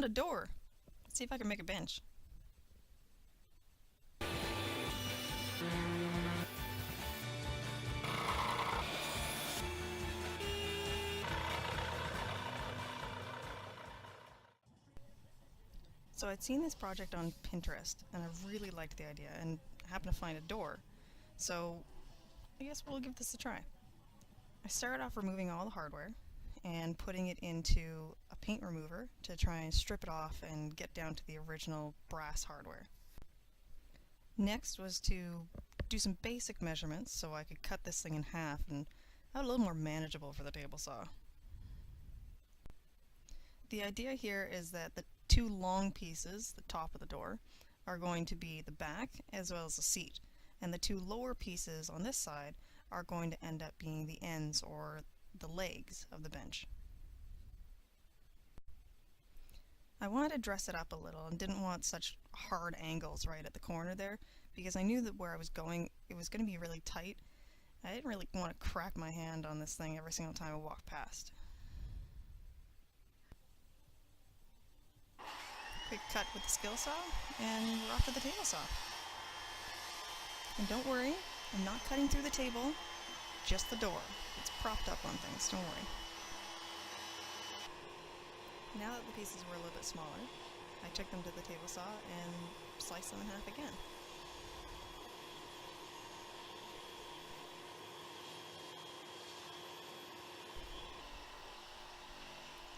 found a door. Let's see if I can make a bench. So I'd seen this project on Pinterest and I really liked the idea and happened to find a door. So I guess we'll give this a try. I started off removing all the hardware and putting it into a paint remover to try and strip it off and get down to the original brass hardware. Next was to do some basic measurements so I could cut this thing in half and have it a little more manageable for the table saw. The idea here is that the two long pieces, the top of the door, are going to be the back as well as the seat, and the two lower pieces on this side are going to end up being the ends or the legs of the bench. I wanted to dress it up a little and didn't want such hard angles right at the corner there because I knew that where I was going it was going to be really tight. I didn't really want to crack my hand on this thing every single time I walked past. Quick cut with the skill saw and we're off to the table saw. And don't worry, I'm not cutting through the table, just the door. It's propped up on things, don't worry. Now that the pieces were a little bit smaller, I took them to the table saw and sliced them in half again.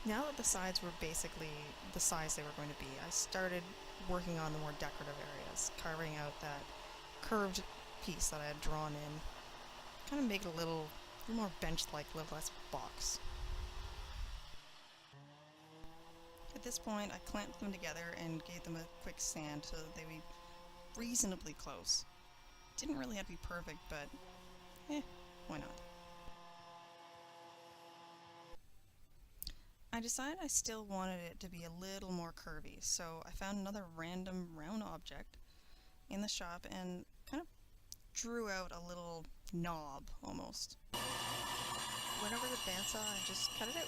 Now that the sides were basically the size they were going to be, I started working on the more decorative areas, carving out that curved piece that I had drawn in, kind of make it a little more bench-like, a little less box. At this point, I clamped them together and gave them a quick sand so that they would be reasonably close. Didn't really have to be perfect, but why not? I decided I still wanted it to be a little more curvy, so I found another random round object in the shop and kind of drew out a little knob, almost. Went over the bandsaw and just cut it out.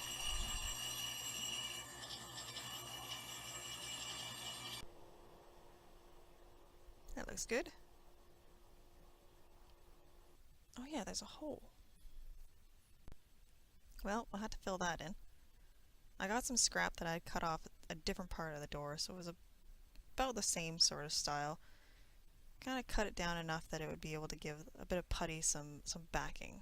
That looks good. Oh yeah, there's a hole. Well, we'll have to fill that in. I got some scrap that I'd cut off a different part of the door, so it was about the same sort of style. Kind of cut it down enough that it would be able to give a bit of putty some backing.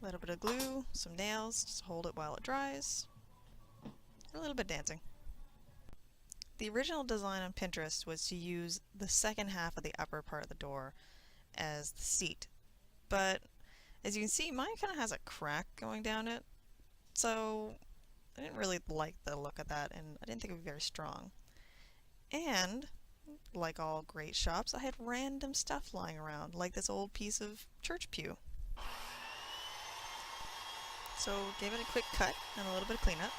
A little bit of glue, some nails, just hold it while it dries. A little bit dancing. The original design on Pinterest was to use the second half of the upper part of the door as the seat, but as you can see, mine kind of has a crack going down it, so I didn't really like the look of that and I didn't think it would be very strong. And like all great shops, I had random stuff lying around, like this old piece of church pew. So gave it a quick cut and a little bit of cleanup,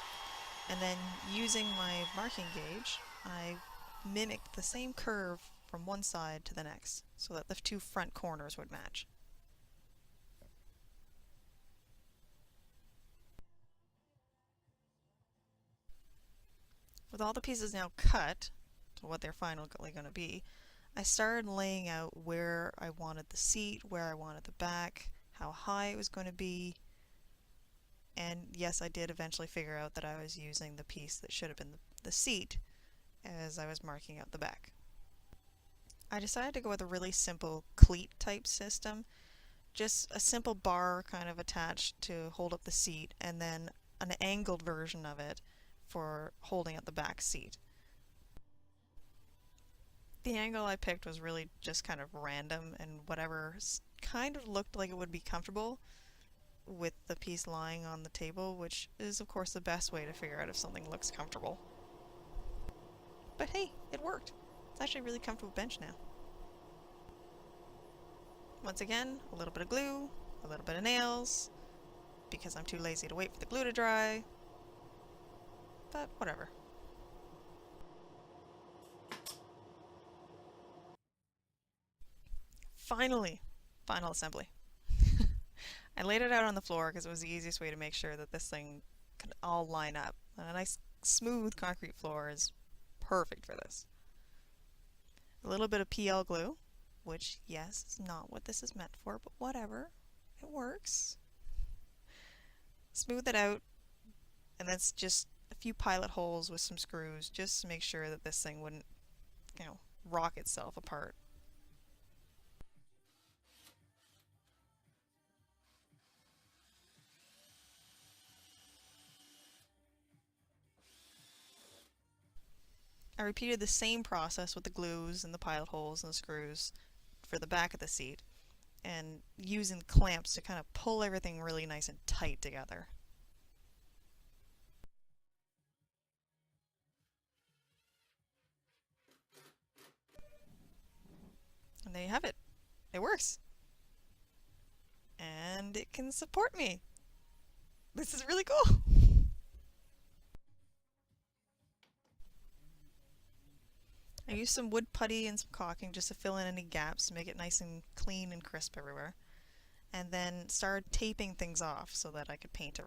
and then using my marking gauge, I mimicked the same curve from one side to the next, so that the two front corners would match. With all the pieces now cut to what they're finally going to be, I started laying out where I wanted the seat, where I wanted the back, how high it was going to be, and yes, I did eventually figure out that I was using the piece that should have been the seat as I was marking out the back. I decided to go with a really simple cleat type system, just a simple bar kind of attached to hold up the seat and then an angled version of it for holding up the back seat. The angle I picked was really just kind of random and whatever kind of looked like it would be comfortable with the piece lying on the table, which is of course the best way to figure out if something looks comfortable. But hey, it worked. It's actually a really comfortable bench now. Once again, a little bit of glue, a little bit of nails, because I'm too lazy to wait for the glue to dry. But whatever. Finally! Final assembly. I laid it out on the floor because it was the easiest way to make sure that this thing could all line up. And a nice smooth concrete floor is perfect for this. A little bit of PL glue, which, yes, is not what this is meant for, but whatever. It works. Smooth it out, and that's just a few pilot holes with some screws just to make sure that this thing wouldn't, rock itself apart. I repeated the same process with the glues and the pilot holes and the screws for the back of the seat, and using clamps to kind of pull everything really nice and tight together. And there you have it. It works. And it can support me. This is really cool. I used some wood putty and some caulking just to fill in any gaps to make it nice and clean and crisp everywhere. And then started taping things off so that I could paint it.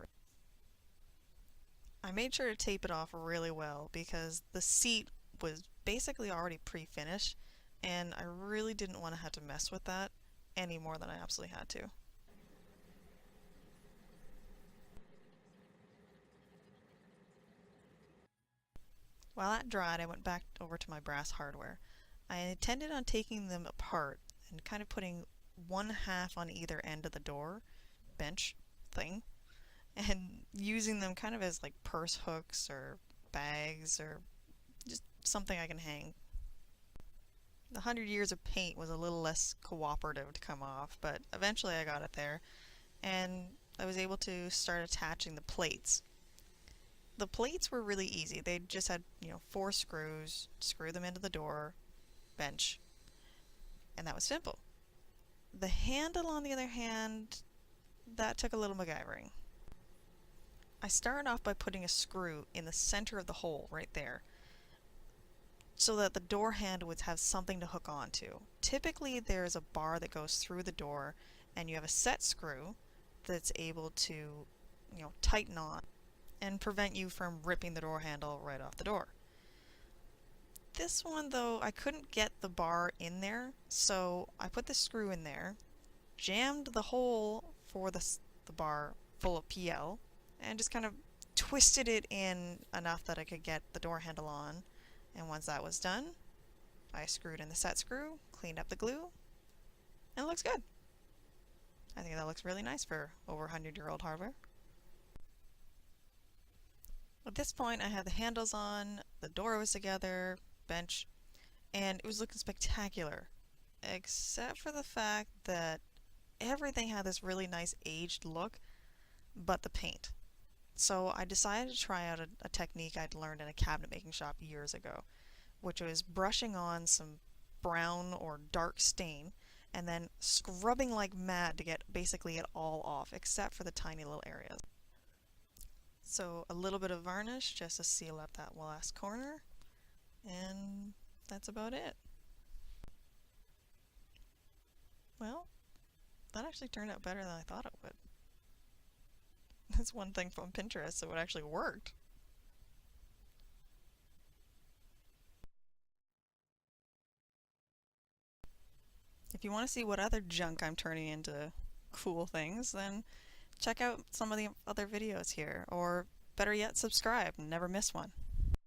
I made sure to tape it off really well because the seat was basically already pre-finished, and I really didn't want to have to mess with that any more than I absolutely had to. While that dried, I went back over to my brass hardware. I intended on taking them apart and kind of putting one half on either end of the door bench thing and using them kind of as like purse hooks or bags or just something I can hang. The 100 years of paint was a little less cooperative to come off, but eventually I got it there, and I was able to start attaching the plates. The plates were really easy. They just had, 4 screws, screw them into the door, bench, and that was simple. The handle, on the other hand, that took a little MacGyvering. I started off by putting a screw in the center of the hole right there so that the door handle would have something to hook onto. Typically there's a bar that goes through the door and you have a set screw that's able to, tighten on and prevent you from ripping the door handle right off the door. This one though, I couldn't get the bar in there, so I put the screw in there, jammed the hole for the bar full of PL, and just kind of twisted it in enough that I could get the door handle on. And once that was done, I screwed in the set screw, cleaned up the glue, and it looks good. I think that looks really nice for over 100-year-old hardware. At this point I had the handles on, the door was together, bench, and it was looking spectacular. Except for the fact that everything had this really nice aged look, but the paint. So I decided to try out a technique I'd learned in a cabinet making shop years ago, which was brushing on some brown or dark stain and then scrubbing like mad to get basically it all off, except for the tiny little areas. So a little bit of varnish just to seal up that last corner, and that's about it. Well, that actually turned out better than I thought it would. That's one thing from Pinterest, so it actually worked. If you want to see what other junk I'm turning into cool things, then check out some of the other videos here, or better yet, subscribe and never miss one.